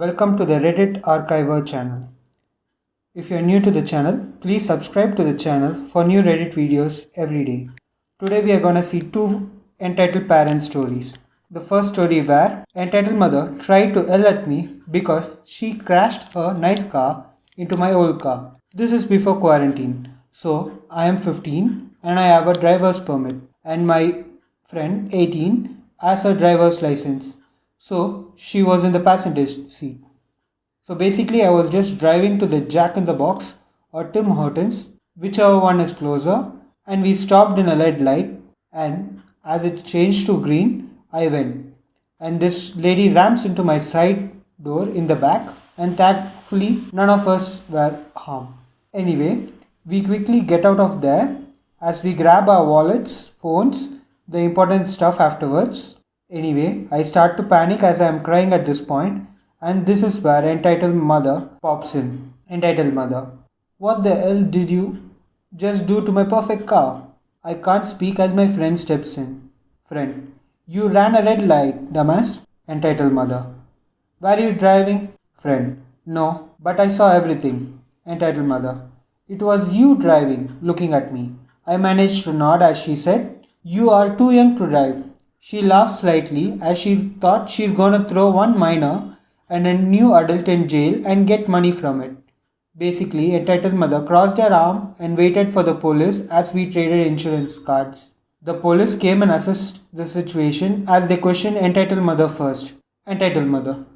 Welcome to the Reddit Archiver channel. If you are new to the channel, please subscribe to the channel for new Reddit videos every day. Today we are gonna see two entitled parent stories. The first story where entitled mother tried to yell at me because she crashed her nice car into my old car. This is before quarantine. So I am 15 and I have a driver's permit and my friend 18 has a driver's license. So she was in the passenger seat. So basically, I was just driving to the Jack in the Box or Tim Hortons, whichever one is closer, and we stopped in a red light. And as it changed to green, I went. And this lady rams into my side door in the back, and thankfully, none of us were harmed. Anyway, we quickly get out of there as we grab our wallets, phones, the important stuff afterwards. Anyway, I start to panic as I am crying at this point, and this is where entitled mother pops in. Entitled mother, what the hell did you just do to my perfect car? I can't speak as my friend steps in. Friend, you ran a red light, dumbass. Entitled mother, were you driving? Friend, no, but I saw everything. Entitled mother, it was you driving, looking at me. I managed to nod as she said, you are too young to drive. She laughed slightly as she thought she's gonna throw one minor and a new adult in jail and get money from it. Basically, entitled mother crossed her arm and waited for the police as we traded insurance cards. The police came and assessed the situation as they questioned entitled mother first. Entitled mother,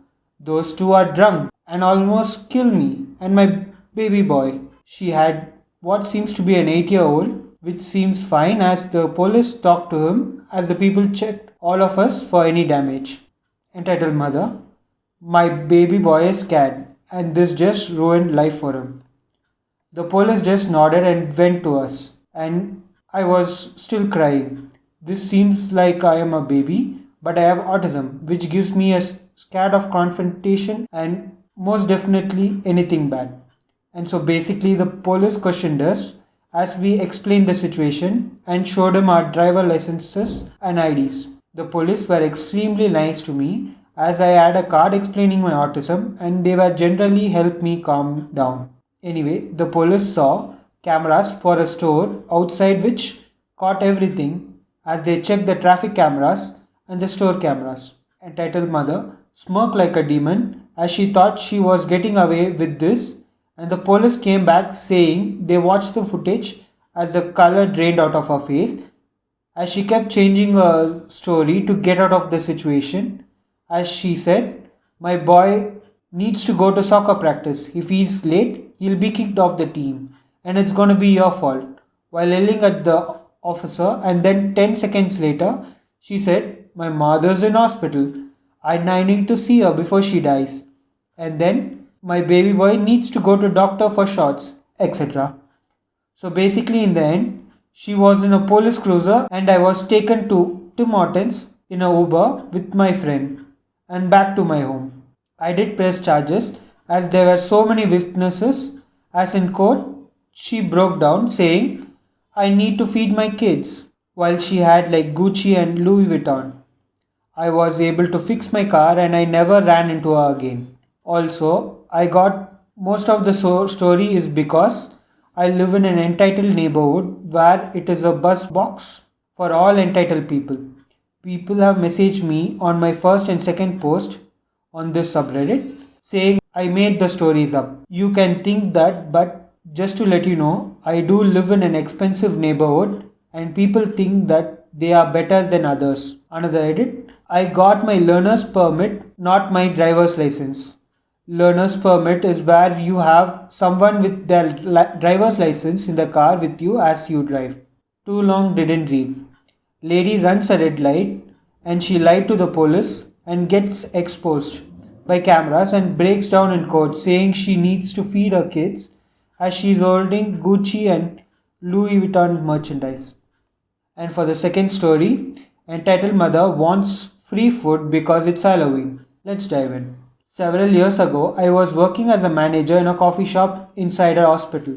those two are drunk and almost kill me and my baby boy. She had what seems to be an 8-year-old, which seems fine as the police talked to him as the people checked all of us for any damage. Entitled mother, my baby boy is scared and this just ruined life for him. The police just nodded and went to us, and I was still crying. This seems like I am a baby, but I have autism, which gives me a scared of confrontation and most definitely anything bad. And so basically, the police questioned us as we explained the situation and showed him our driver licenses and IDs. The police were extremely nice to me as I had a card explaining my autism and they were generally helped me calm down. Anyway, the police saw cameras for a store outside which caught everything as they checked the traffic cameras and the store cameras. Entitled mother smirked like a demon as she thought she was getting away with this, and the police came back saying they watched the footage as the color drained out of her face as she kept changing her story to get out of the situation. As she said, my boy needs to go to soccer practice. If he's late, he'll be kicked off the team and it's gonna be your fault. While yelling at the officer, and then 10 seconds later, she said, my mother's in hospital and I need to see her before she dies. And then my baby boy needs to go to doctor for shots, etc. So basically in the end, she was in a police cruiser and I was taken to Tim Hortons in a Uber with my friend and back to my home. I did press charges as there were so many witnesses. As in court, she broke down saying, I need to feed my kids, while she had like Gucci and Louis Vuitton. I was able to fix my car and I never ran into her again. Also, I got most of the story is because I live in an entitled neighborhood where it is a bus box for all entitled people. People have messaged me on my first and second post on this subreddit saying I made the stories up. You can think that, but just to let you know, I do live in an expensive neighborhood and people think that they are better than others. Another edit, I got my learner's permit, not my driver's license. Learner's permit is where you have someone with their driver's license in the car with you as you drive. Too long didn't read. Lady runs a red light and she lied to the police and gets exposed by cameras and breaks down in court saying she needs to feed her kids as she's holding Gucci and Louis Vuitton merchandise. And for the second story, entitled mother wants free food because it's Halloween. Let's dive in. Several years ago, I was working as a manager in a coffee shop inside a hospital.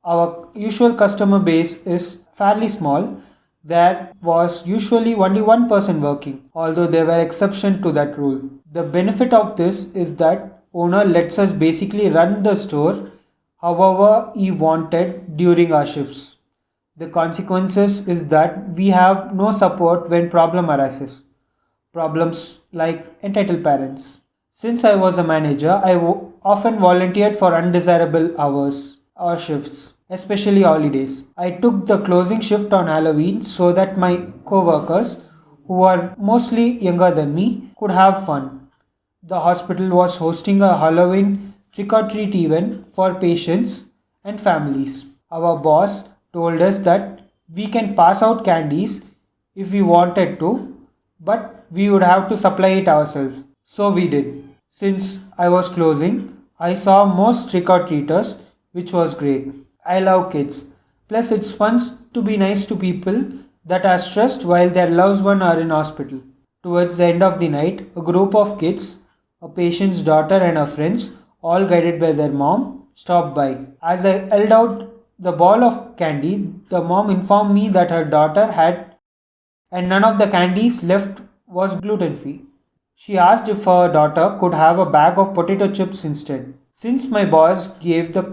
Our usual customer base is fairly small, There was usually only one person working, although there were exceptions to that rule. The benefit of this is that owner lets us basically run the store however he wanted during our shifts. The consequences is that we have no support when problem arises. Problems like entitled parents. Since I was a manager, often volunteered for undesirable hours or shifts, especially holidays. I took the closing shift on Halloween so that my co-workers, who are mostly younger than me, could have fun. The hospital was hosting a Halloween trick or treat event for patients and families. Our boss told us that we can pass out candies if we wanted to, but we would have to supply it ourselves. So we did. Since I was closing, I saw most trick or treaters, which was great. I love kids. Plus, it's fun to be nice to people that are stressed while their loved ones are in hospital. Towards the end of the night, a group of kids, a patient's daughter and her friends, all guided by their mom, stopped by. As I held out the ball of candy, the mom informed me that her daughter had, and none of the candies left was gluten free. She asked if her daughter could have a bag of potato chips instead. Since my boss gave the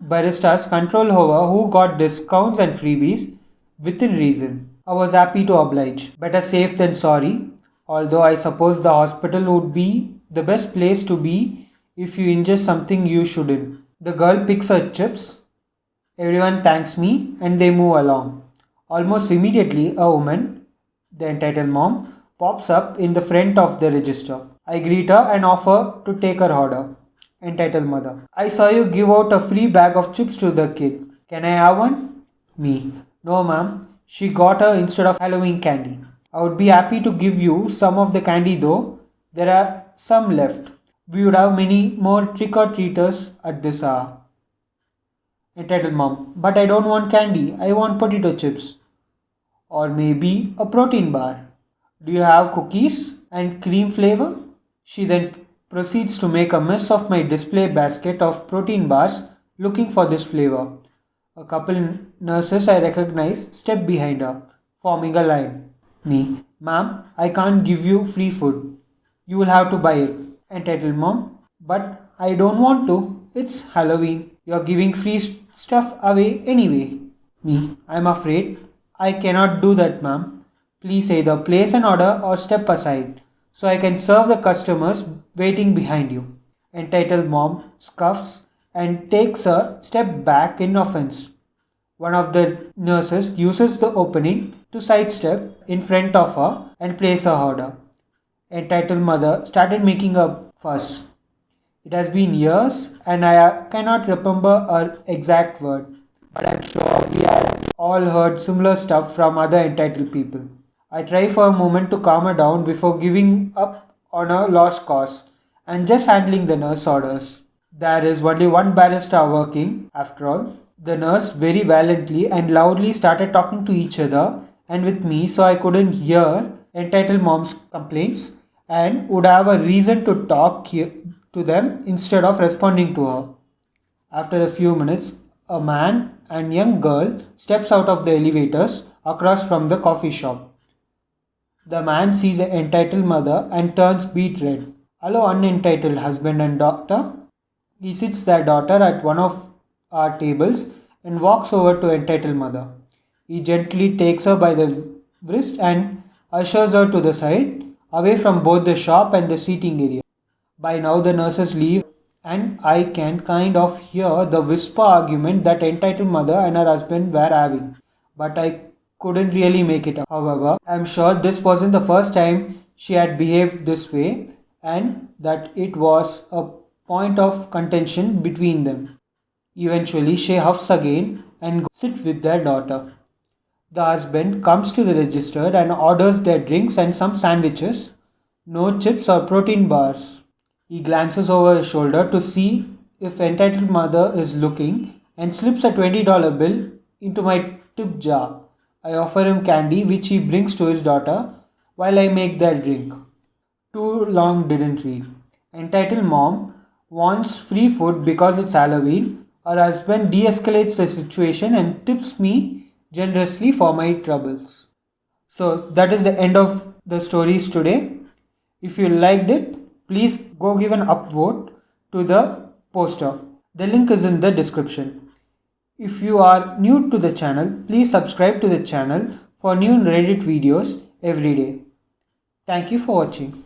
baristas control over who got discounts and freebies within reason, I was happy to oblige. Better safe than sorry, although I suppose the hospital would be the best place to be if you ingest something you shouldn't. The girl picks her chips, everyone thanks me, and they move along. Almost immediately, a woman, the entitled mom, pops up in the front of the register. I greet her and offer to take her order. Entitled mother. I saw you give out a free bag of chips to the kid. Can I have one? Me. No, ma'am. She got her instead of Halloween candy. I would be happy to give you some of the candy though. There are some left. We would have many more trick or treaters at this hour. Entitled mom. But I don't want candy. I want potato chips. Or maybe a protein bar. Do you have cookies and cream flavor? She then proceeds to make a mess of my display basket of protein bars looking for this flavor. A couple nurses I recognize step behind her, forming a line. Me, ma'am, I can't give you free food. You will have to buy it. Entitled mom, but I don't want to. It's Halloween. You're giving free stuff away anyway. Me, I'm afraid I cannot do that, ma'am. Please either place an order or step aside so I can serve the customers waiting behind you. Entitled mom scoffs and takes a step back in offense. One of the nurses uses the opening to sidestep in front of her and place her order. Entitled mother started making a fuss. It has been years and I cannot remember her exact word, but I'm sure we have all heard similar stuff from other entitled people. I try for a moment to calm her down before giving up on a lost cause and just handling the nurse orders. There is only one barista working, after all. The nurse very valiantly and loudly started talking to each other and with me so I couldn't hear entitled mom's complaints and would have a reason to to them instead of responding to her. After a few minutes, a man and young girl steps out of the elevators across from the coffee shop. The man sees an entitled mother and turns beet red. Hello, unentitled husband and daughter. He sits their daughter at one of our tables and walks over to entitled mother. He gently takes her by the wrist and ushers her to the side, away from both the shop and the seating area. By now the nurses leave and I can kind of hear the whisper argument that entitled mother and her husband were having. But I couldn't really make it out. However, I'm sure this wasn't the first time she had behaved this way and that it was a point of contention between them. Eventually, she huffs again and goes to sit with their daughter. The husband comes to the register and orders their drinks and some sandwiches, no chips or protein bars. He glances over his shoulder to see if entitled mother is looking and slips a $20 bill into my tip jar. I offer him candy which he brings to his daughter while I make their drink. Too long didn't read. Entitled mom wants free food because it's Halloween. Her husband de-escalates the situation and tips me generously for my troubles. So that is the end of the stories today. If you liked it, please go give an upvote to the poster. The link is in the description. If you are new to the channel, please subscribe to the channel for new Reddit videos every day. Thank you for watching.